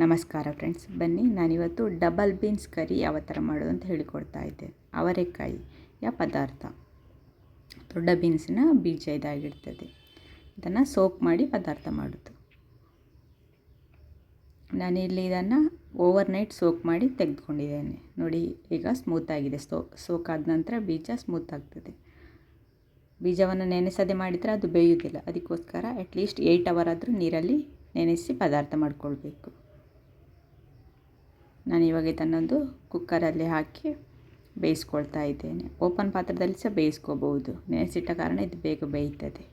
ನಮಸ್ಕಾರ ಫ್ರೆಂಡ್ಸ್, ಬನ್ನಿ ನಾನಿವತ್ತು ಡಬಲ್ ಬೀನ್ಸ್ ಕರಿ ಯಾವ ಥರ ಮಾಡೋದು ಅಂತ ಹೇಳಿಕೊಡ್ತಾ ಇದ್ದೆ. ಅವರೆಕಾಯಿಯ ಪದಾರ್ಥ. ದೊಡ್ಡ ಬೀನ್ಸಿನ ಬೀಜ ಇದಾಗಿರ್ತದೆ, ಇದನ್ನು ಸೋಕ್ ಮಾಡಿ ಪದಾರ್ಥ ಮಾಡೋದು. ನಾನಿಲ್ಲಿ ಇದನ್ನು ಓವರ್ನೈಟ್ ಸೋಕ್ ಮಾಡಿ ತೆಗೆದುಕೊಂಡಿದ್ದೇನೆ. ನೋಡಿ, ಈಗ ಸ್ಮೂತಾಗಿದೆ. ಸೋಕ್ ಆದ ನಂತರ ಬೀಜ ಸ್ಮೂತ್ ಆಗ್ತದೆ. ಬೀಜವನ್ನು ನೆನೆಸದೆ ಮಾಡಿದರೆ ಅದು ಬೇಯುವುದಿಲ್ಲ. ಅದಕ್ಕೋಸ್ಕರ ಅಟ್ಲೀಸ್ಟ್ 8 ಅವರ್ ಆದರೂ ನೀರಲ್ಲಿ ನೆನೆಸಿ ಪದಾರ್ಥ ಮಾಡಿಕೊಳ್ಬೇಕು. ನಾನಿವಾಗ ಇದನ್ನೊಂದು ಕುಕ್ಕರಲ್ಲಿ ಹಾಕಿ ಬೇಯಿಸ್ಕೊಳ್ತಾ ಇದ್ದೇನೆ. ಓಪನ್ ಪಾತ್ರದಲ್ಲಿ ಸಹ ಬೇಯಿಸ್ಕೋಬಹುದು. ನೆನೆಸಿಟ್ಟ ಕಾರಣ ಇದು ಬೇಗ ಬೇಯ್ತದೆ.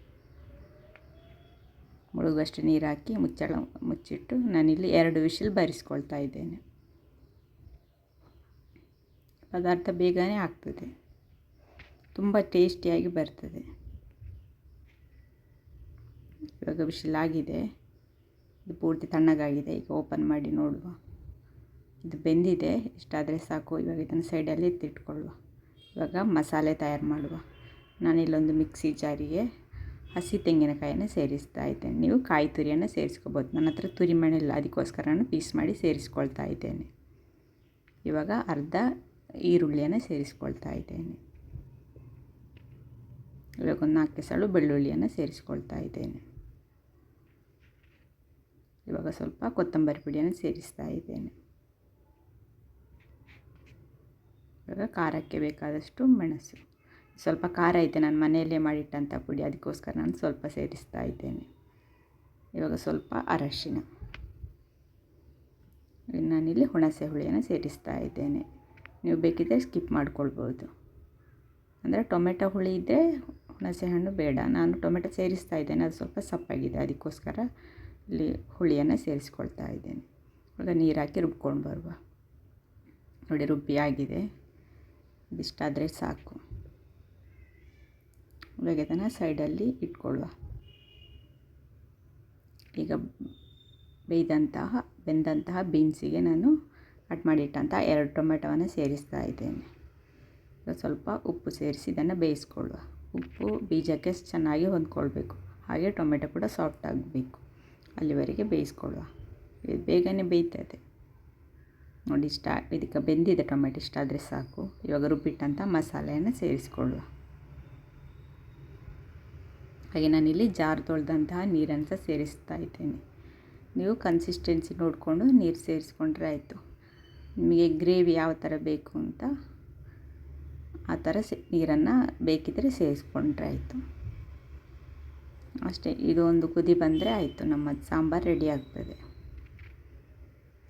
ಮುಳುಗುವಷ್ಟು ನೀರು ಹಾಕಿ ಮುಚ್ಚಿಟ್ಟು ನಾನಿಲ್ಲಿ 2 ವಿಷಲ್ ಬರಿಸ್ಕೊಳ್ತಾ ಇದ್ದೇನೆ. ಪದಾರ್ಥ ಬೇಗನೆ ಆಗ್ತದೆ, ತುಂಬ ಟೇಸ್ಟಿಯಾಗಿ ಬರ್ತದೆ. ಇವಾಗ ವಿಷಲ್ ಆಗಿದೆ, ಇದು ಪೂರ್ತಿ ತಣ್ಣಗಾಗಿದೆ. ಈಗ ಓಪನ್ ಮಾಡಿ ನೋಡುವ. ಇದು ಬೆಂದಿದೆ, ಇಷ್ಟಾದರೆ ಸಾಕು. ಇವಾಗ ಇದನ್ನು ಸೈಡಲ್ಲಿ ಎತ್ತಿಟ್ಕೊಳ್ಳುವ. ಇವಾಗ ಮಸಾಲೆ ತಯಾರು ಮಾಡುವ. ನಾನಿಲ್ಲೊಂದು ಮಿಕ್ಸಿ ಜಾರಿಗೆ ಹಸಿ ತೆಂಗಿನಕಾಯಿಯನ್ನು ಸೇರಿಸ್ತಾ ಇದ್ದೇನೆ. ನೀವು ಕಾಯಿ ತುರಿಯನ್ನು ಸೇರಿಸ್ಕೋಬೋದು. ನನ್ನ ಹತ್ರ ತುರಿ ಮಣಿಲ್ಲ, ಅದಕ್ಕೋಸ್ಕರ ನಾನು ಪೀಸ್ ಮಾಡಿ ಸೇರಿಸ್ಕೊಳ್ತಾ ಇದ್ದೇನೆ. ಇವಾಗ ಅರ್ಧ ಈರುಳ್ಳಿಯನ್ನು ಸೇರಿಸ್ಕೊಳ್ತಾ ಇದ್ದೇನೆ. ಇವಾಗ ಒಂದು 4 ಎಸಳು ಬೆಳ್ಳುಳ್ಳಿಯನ್ನು ಸೇರಿಸ್ಕೊಳ್ತಾ ಇದ್ದೇನೆ. ಇವಾಗ ಸ್ವಲ್ಪ ಕೊತ್ತಂಬರಿ ಪುಡಿಯನ್ನು ಸೇರಿಸ್ತಾ ಇದ್ದೇನೆ. ಇವಾಗ ಖಾರಕ್ಕೆ ಬೇಕಾದಷ್ಟು ಮೆಣಸು. ಸ್ವಲ್ಪ ಖಾರ ಐತೆ, ನಾನು ಮನೆಯಲ್ಲೇ ಮಾಡಿಟ್ಟಂಥ ಪುಡಿ, ಅದಕ್ಕೋಸ್ಕರ ನಾನು ಸ್ವಲ್ಪ ಸೇರಿಸ್ತಾ ಇದ್ದೇನೆ. ಇವಾಗ ಸ್ವಲ್ಪ ಅರಶಿನ. ನಾನಿಲ್ಲಿ ಹುಣಸೆ ಹುಳಿಯನ್ನು ಸೇರಿಸ್ತಾ ಇದ್ದೇನೆ. ನೀವು ಬೇಕಿದ್ದರೆ ಸ್ಕಿಪ್ ಮಾಡ್ಕೊಳ್ಬೋದು. ಅಂದರೆ ಟೊಮೆಟೊ ಹುಳಿ ಇದ್ದರೆ ಹುಣಸೆ ಹಣ್ಣು ಬೇಡ. ನಾನು ಟೊಮೆಟೊ ಸೇರಿಸ್ತಾ ಇದ್ದೇನೆ, ಅದು ಸ್ವಲ್ಪ ಸಪ್ಪಾಗಿದೆ, ಅದಕ್ಕೋಸ್ಕರ ಇಲ್ಲಿ ಹುಳಿಯನ್ನು ಸೇರಿಸ್ಕೊಳ್ತಾ ಇದ್ದೇನೆ. ಇವಾಗ ನೀರು ಹಾಕಿ ರುಬ್ಕೊಂಡು ಬರುವ. ನೋಡಿ, ರುಬ್ಬಿ ಆಗಿದೆ. ಇದಿಷ್ಟಾದರೆ ಸಾಕು. ಇವಾಗ ಇದನ್ನು ಸೈಡಲ್ಲಿ ಇಟ್ಕೊಳ್ಳುವ. ಈಗ ಬೆಂದಂತಹ ಬೀನ್ಸಿಗೆ ನಾನು ಕಟ್ ಮಾಡಿಟ್ಟಂತಹ 2 ಟೊಮೆಟೊವನ್ನು ಸೇರಿಸ್ತಾ ಇದ್ದೇನೆ. ಈಗ ಸ್ವಲ್ಪ ಉಪ್ಪು ಸೇರಿಸಿ ಇದನ್ನು ಬೇಯಿಸ್ಕೊಳ್ಳುವ. ಉಪ್ಪು ಬೀಜಕ್ಕೆ ಚೆನ್ನಾಗಿ ಹೊಂದ್ಕೊಳ್ಬೇಕು, ಹಾಗೆ ಟೊಮೆಟೊ ಕೂಡ ಸಾಫ್ಟ್ ಆಗಬೇಕು. ಅಲ್ಲಿವರೆಗೆ ಬೇಯಿಸ್ಕೊಳ್ಳುವ. ಇದು ಬೇಗನೆ ಬೇಯ್ತದೆ. ನೋಡಿ, ಇದಕ್ಕೆ ಬೆಂದಿದೆ ಟೊಮೆಟೊ, ಇಷ್ಟಾದರೆ ಸಾಕು. ಇವಾಗ ರುಬ್ಬಿಟ್ಟಂಥ ಮಸಾಲೆಯನ್ನು ಸೇರಿಸ್ಕೊಳ್ಳುವ. ಹಾಗೆ ನಾನಿಲ್ಲಿ ಜಾರ್ ತೊಳೆದಂತಹ ನೀರನ್ನು ಸಹ ಸೇರಿಸ್ತಾ ಇದ್ದೇನೆ. ನೀವು ಕನ್ಸಿಸ್ಟೆನ್ಸಿ ನೋಡಿಕೊಂಡು ನೀರು ಸೇರಿಸ್ಕೊಂಡ್ರೆ ಆಯಿತು. ನಿಮಗೆ ಗ್ರೇವಿ ಯಾವ ಥರ ಬೇಕು ಅಂತ ಆ ಥರ ನೀರನ್ನು ಬೇಕಿದ್ದರೆ ಸೇರಿಸ್ಕೊಂಡ್ರೆ ಆಯಿತು. ಅಷ್ಟೇ. ಇದು ಒಂದು ಕುದಿ ಬಂದರೆ ಆಯಿತು, ನಮ್ಮ ಸಾಂಬಾರು ರೆಡಿ ಆಗ್ತದೆ.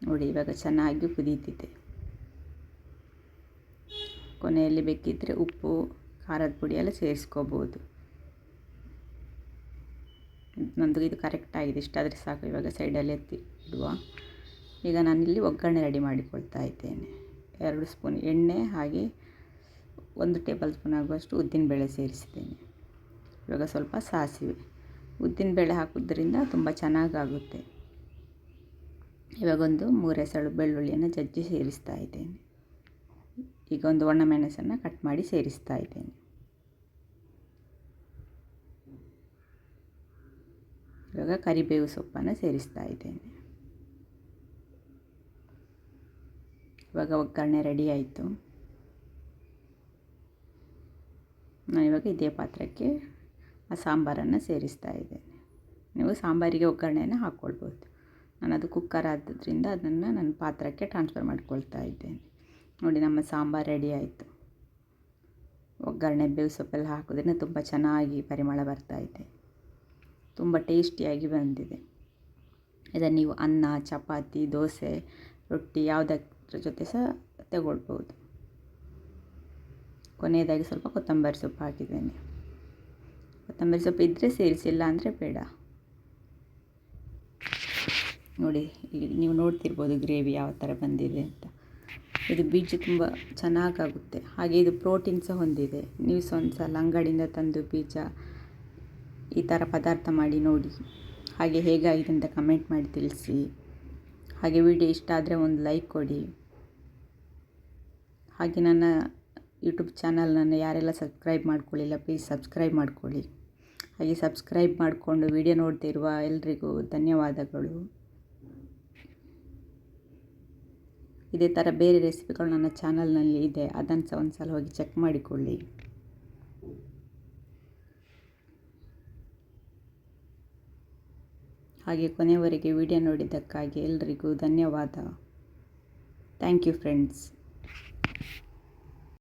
ನೋಡಿ, ಇವಾಗ ಚೆನ್ನಾಗಿ ಕುದೀತಿದೆ. ಕೊನೆಯಲ್ಲಿ ಬೇಕಿದ್ದರೆ ಉಪ್ಪು, ಖಾರದ ಪುಡಿ ಎಲ್ಲ ಸೇರಿಸ್ಕೋಬೋದು. ನಂದು ಇದು ಕರೆಕ್ಟಾಗಿದೆ, ಇಷ್ಟಾದರೆ ಸಾಕು. ಇವಾಗ ಸೈಡಲ್ಲಿ ಎತ್ತಿ ಇಡುವ. ಈಗ ನಾನಿಲ್ಲಿ ಒಗ್ಗರಣೆ ರೆಡಿ ಮಾಡಿಕೊಳ್ತಾ ಇದ್ದೇನೆ. 2 ಸ್ಪೂನ್ ಎಣ್ಣೆ, ಹಾಗೆ 1 ಟೇಬಲ್ ಸ್ಪೂನ್ ಆಗುವಷ್ಟು ಉದ್ದಿನಬೇಳೆ ಸೇರಿಸಿದ್ದೇನೆ. ಇವಾಗ ಸ್ವಲ್ಪ ಸಾಸಿವೆ. ಉದ್ದಿನಬೇಳೆ ಹಾಕೋದ್ರಿಂದ ತುಂಬ ಚೆನ್ನಾಗಾಗುತ್ತೆ. ಇವಾಗ ಒಂದು 3 ಎಸಳು ಬೆಳ್ಳುಳ್ಳಿಯನ್ನು ಜಜ್ಜಿ ಸೇರಿಸ್ತಾ ಇದ್ದೇನೆ. ಈಗ ಒಂದು ಒಣಮೆಣಸನ್ನು ಕಟ್ ಮಾಡಿ ಸೇರಿಸ್ತಾ ಇದ್ದೇನೆ. ಇವಾಗ ಕರಿಬೇವು ಸೊಪ್ಪನ್ನು ಸೇರಿಸ್ತಾ ಇದ್ದೇನೆ. ಇವಾಗ ಒಗ್ಗರಣೆ ರೆಡಿ ಆಯಿತು. ನಾನಿವಾಗ ಇದೇ ಪಾತ್ರಕ್ಕೆ ಆ ಸಾಂಬಾರನ್ನು ಸೇರಿಸ್ತಾ ಇದ್ದೇನೆ. ನೀವು ಸಾಂಬಾರಿಗೆ ಒಗ್ಗರಣೆಯನ್ನು ಹಾಕ್ಕೊಳ್ಬೋದು. ನಾನು ಅದು ಕುಕ್ಕರ್ ಆದ್ದರಿಂದ ಅದನ್ನು ನನ್ನ ಪಾತ್ರಕ್ಕೆ ಟ್ರಾನ್ಸ್ಫರ್ ಮಾಡ್ಕೊಳ್ತಾ ಇದ್ದೇನೆ. ನೋಡಿ, ನಮ್ಮ ಸಾಂಬಾರು ರೆಡಿ ಆಯಿತು. ಒಗ್ಗರಣೆ ಬೇವು ಸೊಪ್ಪೆಲ್ಲ ಹಾಕೋದ್ರಿಂದ ತುಂಬ ಚೆನ್ನಾಗಿ ಪರಿಮಳ ಬರ್ತಾಯಿದೆ. ತುಂಬ ಟೇಸ್ಟಿಯಾಗಿ ಬಂದಿದೆ. ಇದನ್ನು ನೀವು ಅನ್ನ, ಚಪಾತಿ, ದೋಸೆ, ರೊಟ್ಟಿ ಯಾವುದರ ಜೊತೆ ಸಹ ತಗೊಳ್ಬೋದು. ಕೊನೆಯದಾಗಿ ಸ್ವಲ್ಪ ಕೊತ್ತಂಬರಿ ಸೊಪ್ಪು ಹಾಕಿದ್ದೇನೆ. ಕೊತ್ತಂಬರಿ ಸೊಪ್ಪು ಇದ್ದರೆ ಸೇರಿಸಿಲ್ಲ ಅಂದರೆ ಬೇಡ. ನೋಡಿ, ಈಗ ನೀವು ನೋಡ್ತಿರ್ಬೋದು ಗ್ರೇವಿ ಯಾವ ಥರ ಬಂದಿದೆ ಅಂತ. ಇದು ಬೀಜ ತುಂಬ ಚೆನ್ನಾಗಾಗುತ್ತೆ, ಹಾಗೆ ಇದು ಪ್ರೋಟೀನ್ ಸಹ ಹೊಂದಿದೆ. ನೀವು ಒಂದು ಸಲ ಅಂಗಡಿಯಿಂದ ತಂದು ಬೀಜ ಈ ಥರ ಪದಾರ್ಥ ಮಾಡಿ ನೋಡಿ. ಹಾಗೆ ಹೇಗಾಗಿದೆ ಅಂತ ಕಮೆಂಟ್ ಮಾಡಿ ತಿಳಿಸಿ. ಹಾಗೆ ವಿಡಿಯೋ ಇಷ್ಟ ಆದರೆ ಒಂದು ಲೈಕ್ ಕೊಡಿ. ಹಾಗೆ ನನ್ನ ಯೂಟ್ಯೂಬ್ ಚಾನಲ್ನನ್ನು ಯಾರೆಲ್ಲ ಸಬ್ಸ್ಕ್ರೈಬ್ ಮಾಡ್ಕೊಳ್ಳಿಲ್ಲ, ಪ್ಲೀಸ್ ಸಬ್ಸ್ಕ್ರೈಬ್ ಮಾಡ್ಕೊಳ್ಳಿ. ಹಾಗೆ ಸಬ್ಸ್ಕ್ರೈಬ್ ಮಾಡಿಕೊಂಡು ವಿಡಿಯೋ ನೋಡ್ತಿರುವ ಎಲ್ರಿಗೂ ಧನ್ಯವಾದಗಳು. ಇದೇ ಥರ ಬೇರೆ ರೆಸಿಪಿಗಳು ನನ್ನ ಚಾನಲ್ನಲ್ಲಿ ಇದೆ, ಅದನ್ನು ಸಹ ಒಂದು ಸಲ ಹೋಗಿ ಚೆಕ್ ಮಾಡಿಕೊಳ್ಳಿ. ಹಾಗೆ ಕೊನೆಯವರೆಗೆ ವಿಡಿಯೋ ನೋಡಿದ್ದಕ್ಕಾಗಿ ಎಲ್ರಿಗೂ ಧನ್ಯವಾದ. Thank you friends.